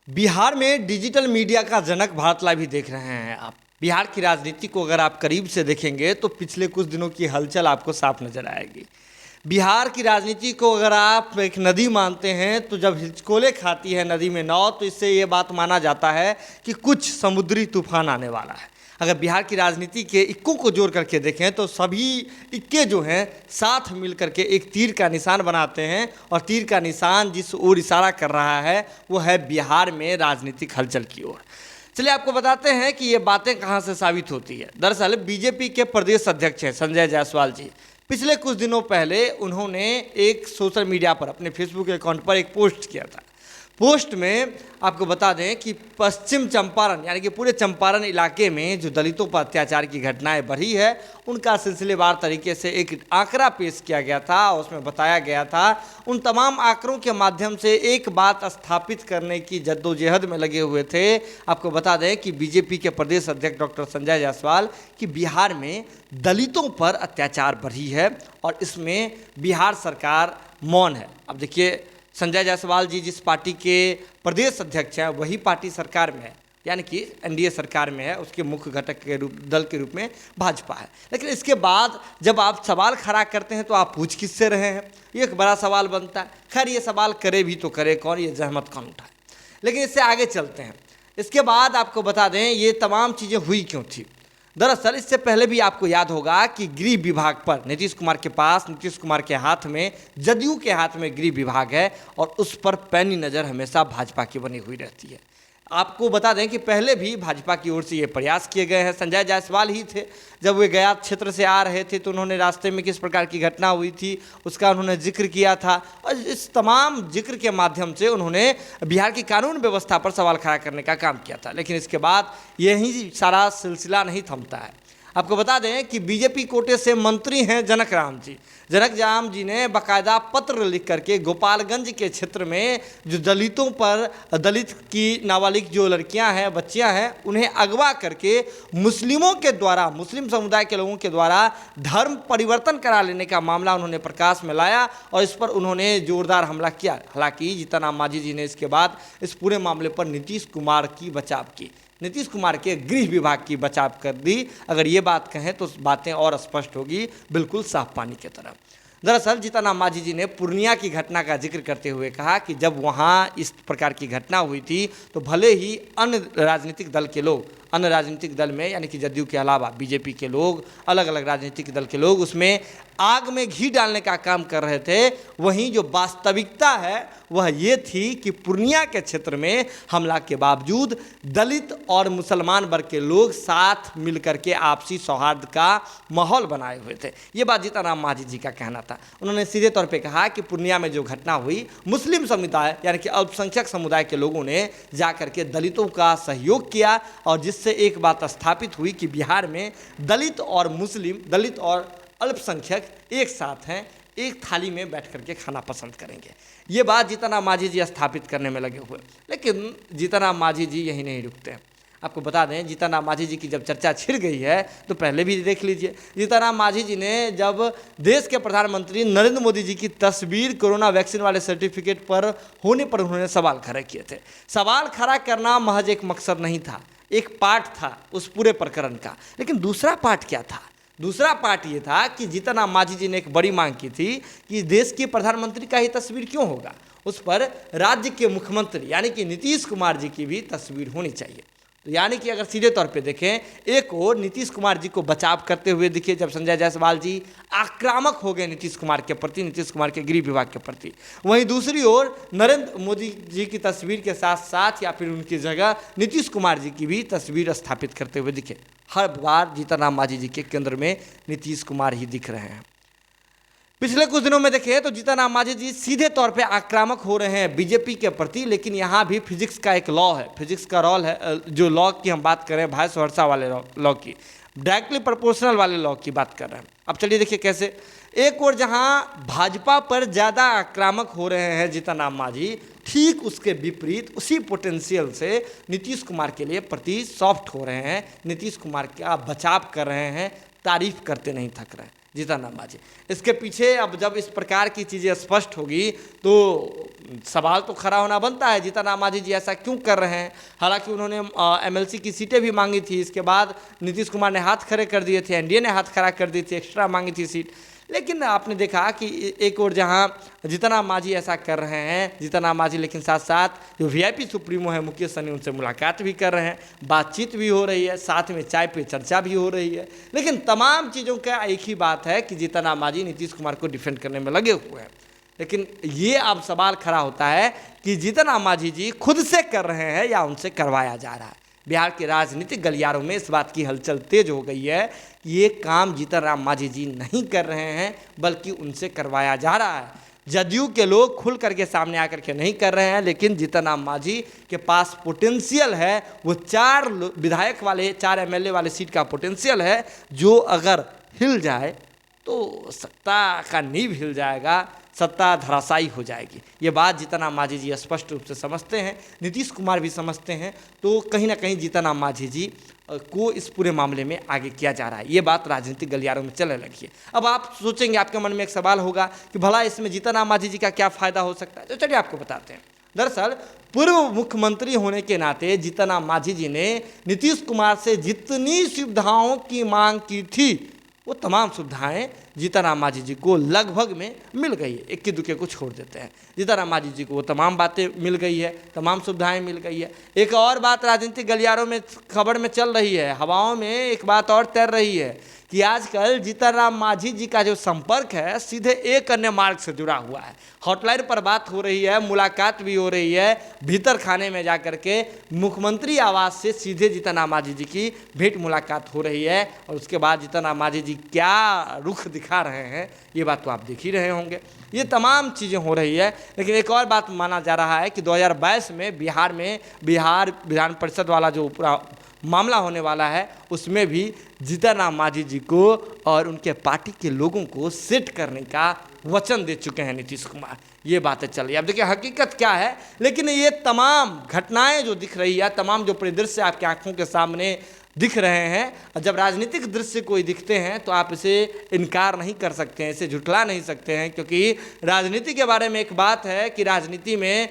बिहार में digital media का जनक Bharat live ही देख रहे हैं आप। बिहार की राजनीति को अगर आप करीब से देखेंगे तो पिछले कुछ दिनों की हलचल आपको साफ नजर आएगी। बिहार की राजनीति को अगर आप एक नदी मानते हैं तो जब हिचकोले खाती है नदी में नाव तो इससे ये बात माना जाता है कि कुछ समुद्री तूफान आने वाला है। अगर बिहार की राजनीति के इक्कों को जोड़ करके देखें तो सभी इक्के जो हैं साथ मिल करके एक तीर का निशान बनाते हैं और तीर का निशान जिस ओर इशारा कर रहा है वो है बिहार में राजनीतिक हलचल की ओर। चलिए आपको बताते हैं कि ये बातें कहाँ से साबित होती है। दरअसल बीजेपी के प्रदेश अध्यक्ष हैं संजय जायसवाल जी। पिछले कुछ दिनों पहले उन्होंने एक सोशल मीडिया पर अपने फेसबुक अकाउंट पर एक पोस्ट किया था। पोस्ट में आपको बता दें कि पश्चिम चंपारण यानी कि पूरे चंपारण इलाके में जो दलितों पर अत्याचार की घटनाएं बढ़ी है उनका सिलसिलेवार तरीके से एक आंकड़ा पेश किया गया था और उसमें बताया गया था। उन तमाम आंकड़ों के माध्यम से एक बात स्थापित करने की जद्दोजहद में लगे हुए थे। आपको बता दें कि बीजेपी के प्रदेश अध्यक्ष डॉक्टर संजय जायसवाल कि बिहार में दलितों पर अत्याचार बढ़ी है और इसमें बिहार सरकार मौन है। अब देखिए संजय जायसवाल जी जिस पार्टी के प्रदेश अध्यक्ष हैं वही पार्टी सरकार में है यानी कि एनडीए सरकार में है, उसके मुख्य घटक के दल के रूप में भाजपा है। लेकिन इसके बाद जब आप सवाल खड़ा करते हैं तो आप पूछ किससे रहे हैं, ये एक बड़ा सवाल बनता है। खैर ये सवाल करे भी तो करे कौन, ये जहमत कौन उठाए। लेकिन इससे आगे चलते हैं। इसके बाद आपको बता दें ये तमाम चीज़ें हुई क्यों थी। दरअसल इससे पहले भी आपको याद होगा कि गृह विभाग पर नीतीश कुमार के पास, नीतीश कुमार के हाथ में, जदयू के हाथ में गृह विभाग है और उस पर पैनी नज़र हमेशा भाजपा की बनी हुई रहती है। आपको बता दें कि पहले भी भाजपा की ओर से ये प्रयास किए गए हैं। संजय जायसवाल ही थे जब वे गया क्षेत्र से आ रहे थे तो उन्होंने रास्ते में किस प्रकार की घटना हुई थी उसका उन्होंने जिक्र किया था और इस तमाम जिक्र के माध्यम से उन्होंने बिहार की कानून व्यवस्था पर सवाल खड़ा करने का काम किया था। लेकिन इसके बाद यही सारा सिलसिला नहीं थमता है। आपको बता दें कि बीजेपी कोटे से मंत्री हैं जनक राम जी। जनक राम जी ने बाकायदा पत्र लिख करके गोपालगंज के क्षेत्र में जो दलितों पर, दलित की नाबालिग जो लड़कियां हैं, बच्चियां हैं, उन्हें अगवा करके मुस्लिमों के द्वारा, मुस्लिम समुदाय के लोगों के द्वारा धर्म परिवर्तन करा लेने का मामला उन्होंने प्रकाश में लाया और इस पर उन्होंने जोरदार हमला किया। हालांकि जीतन राम मांझी जी ने इसके बाद इस पूरे मामले पर नीतीश कुमार की बचाव की, नीतीश कुमार के गृह विभाग की बचाव कर दी। अगर ये बात कहें तो बातें और स्पष्ट होगी, बिल्कुल साफ पानी की तरह। दरअसल जीतन राम मांझी जी ने पूर्णिया की घटना का जिक्र करते हुए कहा कि जब वहाँ इस प्रकार की घटना हुई थी तो भले ही अन्य राजनीतिक दल के लोग, अन्य राजनीतिक दल में यानी कि जदयू के अलावा बीजेपी के लोग, अलग अलग राजनीतिक दल के लोग उसमें आग में घी डालने का काम कर रहे थे, वहीं जो वास्तविकता है वह ये थी कि पूर्णिया के क्षेत्र में हमला के बावजूद दलित और मुसलमान वर्ग के लोग साथ मिलकर के आपसी सौहार्द का माहौल बनाए हुए थे। ये बात जीतन राम मांझी जी का कहना था। उन्होंने सीधे तौर पे कहा कि पूर्णिया में जो घटना हुई, मुस्लिम समुदाय यानी कि अल्पसंख्यक समुदाय के लोगों ने जाकर के दलितों का सहयोग किया और जिससे एक बात स्थापित हुई कि बिहार में दलित और मुस्लिम, दलित और अल्पसंख्यक एक साथ हैं, एक थाली में बैठ करके खाना पसंद करेंगे। ये बात जीतन राम मांझी जी स्थापित करने में लगे हुए। लेकिन जीतन राम मांझी जी यही नहीं रुकते हैं। आपको बता दें जीतन राम मांझी जी की जब चर्चा छिड़ गई है तो पहले भी देख लीजिए, जीतन राम मांझी जी ने जब देश के प्रधानमंत्री नरेंद्र मोदी जी की तस्वीर कोरोना वैक्सीन वाले सर्टिफिकेट पर होने पर उन्होंने सवाल खड़े किए थे। सवाल खड़ा करना महज एक मकसद नहीं था, एक पार्ट था उस पूरे प्रकरण का। लेकिन दूसरा पार्ट क्या था? दूसरा पार्ट ये था कि जीतन राम मांझी जी ने एक बड़ी मांग की थी कि देश के प्रधानमंत्री का ही तस्वीर क्यों होगा, उस पर राज्य के मुख्यमंत्री यानी कि नीतीश कुमार जी की भी तस्वीर होनी चाहिए। तो यानी कि अगर सीधे तौर पे देखें, एक और नीतीश कुमार जी को बचाव करते हुए दिखे जब संजय जायसवाल जी आक्रामक हो गए नीतीश कुमार के प्रति, नीतीश कुमार के गृह विभाग के प्रति, वहीं दूसरी ओर नरेंद्र मोदी जी की तस्वीर के साथ साथ या फिर उनकी जगह नीतीश कुमार जी की भी तस्वीर स्थापित करते हुए दिखे। हर बार जीतन राम मांझी जी के केंद्र में नीतीश कुमार ही दिख रहे हैं। पिछले कुछ दिनों में देखें तो जीतन राम मांझी जी सीधे तौर पे आक्रामक हो रहे हैं बीजेपी के प्रति। लेकिन यहाँ भी फिजिक्स का एक लॉ है, फिजिक्स का रोल है। जो लॉ की हम बात करें, वाइस वर्सा वाले लॉ की, डायरेक्टली प्रोपोर्शनल वाले लॉ की बात कर रहे हैं। अब चलिए देखिए कैसे। एक और जहाँ भाजपा पर ज़्यादा आक्रामक हो रहे हैं जीतन राम मांझी, ठीक उसके विपरीत उसी पोटेंशियल से नीतीश कुमार के लिए प्रति सॉफ्ट हो रहे हैं, नीतीश कुमार का बचाव कर रहे हैं, तारीफ करते नहीं थक रहे हैं। जीतन राम मांझी। इसके पीछे अब जब इस प्रकार की चीज़ें स्पष्ट होगी तो सवाल तो खड़ा होना बनता है, जीतन राम मांझी जी ऐसा क्यों कर रहे हैं। हालांकि उन्होंने एमएलसी की सीटें भी मांगी थी, इसके बाद नीतीश कुमार ने हाथ खड़े कर दिए थे, एनडीए ने हाथ खड़ा कर दी थी, एक्स्ट्रा मांगी थी सीट। लेकिन आपने देखा कि एक और जहां जीतन राम मांझी ऐसा कर रहे हैं, जीतन राम मांझी लेकिन साथ साथ जो वीआईपी सुप्रीमो है मुकेश सहनी, उनसे मुलाकात भी कर रहे हैं, बातचीत भी हो रही है, साथ में चाय पे चर्चा भी हो रही है। लेकिन तमाम चीज़ों का एक ही बात है कि जीतन राम मांझी नीतीश कुमार को डिफेंड करने में लगे हुए हैं। लेकिन ये अब सवाल खड़ा होता है कि जीतन राम मांझी जी खुद से कर रहे हैं या उनसे करवाया जा रहा है। बिहार के राजनीतिक गलियारों में इस बात की हलचल तेज हो गई है कि ये काम जीतन राम मांझी जी नहीं कर रहे हैं बल्कि उनसे करवाया जा रहा है। जदयू के लोग खुल करके सामने आकर के नहीं कर रहे हैं, लेकिन जीतन राम मांझी के पास पोटेंशियल है, वो 4 विधायक वाले 4 एमएलए वाले सीट का पोटेंशियल है, जो अगर हिल जाए तो सत्ता का नींव हिल जाएगा, सत्ता धराशायी हो जाएगी। ये बात जीतन राम मांझी जी स्पष्ट रूप से समझते हैं, नीतीश कुमार भी समझते हैं। तो कहीं ना कहीं जीतन राम मांझी जी को इस पूरे मामले में आगे किया जा रहा है, ये बात राजनीतिक गलियारों में चलने लगी है। अब आप सोचेंगे, आपके मन में एक सवाल होगा कि भला इसमें जीतन राम मांझी जी का क्या फ़ायदा हो सकता है। तो चलिए आपको बताते हैं। दरअसल पूर्व मुख्यमंत्री होने के नाते जीतन राम मांझी जी ने नीतीश कुमार से जितनी सुविधाओं की मांग की थी वो तमाम सुविधाएं जीतन राम मांझी जी को लगभग में मिल गई है। इक्की दुक्के को छोड़ देते हैं, जीतन राम मांझी जी को वो तमाम बातें मिल गई है, तमाम सुविधाएं मिल गई है। एक और बात राजनीतिक गलियारों में खबर में चल रही है, हवाओं में एक बात और तैर रही है कि आजकल जीतन राम मांझी जी का जो संपर्क है सीधे एक अन्य मार्ग से जुड़ा हुआ है। हॉटलाइन पर बात हो रही है, मुलाकात भी हो रही है, भीतर खाने में जा कर के मुख्यमंत्री आवास से सीधे जीतन राम मांझी जी की भेंट मुलाकात हो रही है। और उसके बाद जीतन राम मांझी जी क्या रुख दिखा रहे हैं ये बात तो आप देख ही रहे होंगे। ये तमाम चीज़ें हो रही है। लेकिन एक और बात माना जा रहा है कि 2022 में बिहार विधान परिषद वाला जो पूरा मामला होने वाला है उसमें भी जीतन राम मांझी जी को और उनके पार्टी के लोगों को सेट करने का वचन दे चुके हैं नीतीश कुमार। ये बातें चल रही है। अब देखिए हकीकत क्या है, लेकिन ये तमाम घटनाएं जो दिख रही है, तमाम जो परिदृश्य आपकी आंखों के सामने दिख रहे हैं, जब राजनीतिक दृश्य कोई दिखते हैं तो आप इसे इनकार नहीं कर सकते हैं, इसे झुठला नहीं सकते हैं। क्योंकि राजनीति के बारे में एक बात है कि राजनीति में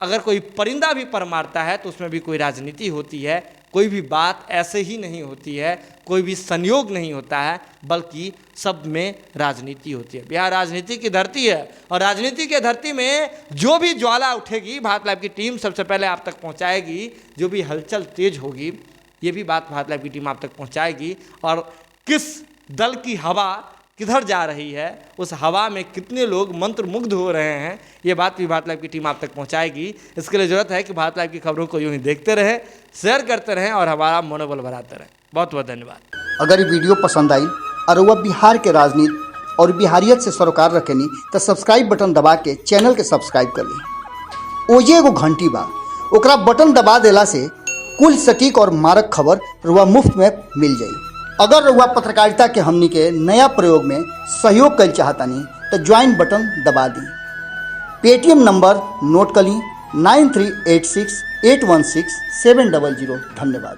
अगर कोई परिंदा भी पर मारता है तो उसमें भी कोई राजनीति होती है। कोई भी बात ऐसे ही नहीं होती है, कोई भी संयोग नहीं होता है, बल्कि सब में राजनीति होती है। बिहार राजनीति की धरती है और राजनीति की धरती में जो भी ज्वाला उठेगी भारत लाइव की टीम सबसे पहले आप तक पहुंचाएगी। जो भी हलचल तेज होगी ये भी बात भारत लाइव की टीम आप तक पहुंचाएगी। और किस दल की हवा किधर जा रही है, उस हवा में कितने लोग मंत्रमुग्ध हो रहे हैं, ये बात भी भारत लाइव की टीम आप तक पहुंचाएगी। इसके लिए ज़रूरत है कि भारत लाइव की खबरों को यूं ही देखते रहें, शेयर करते रहें और हमारा मनोबल बढ़ाते रहें। बहुत बहुत धन्यवाद। अगर ये वीडियो पसंद आई और वह बिहार के राजनीति और बिहारियत से सरोकार रखेनी तो सब्सक्राइब बटन दबा के चैनल के सब्सक्राइब कर ली। ओजे एगो घंटी बा, ओकरा बटन दबा देला से कुल सटीक और मारक खबर रुआ मुफ्त में मिल जाई। अगर रुआ पत्रकारिता के हमनी के नया प्रयोग में सहयोग कर चाहतानी तो ज्वाइन बटन दबा दी। पेटीएम नंबर नोट कर ली 9386816700। धन्यवाद।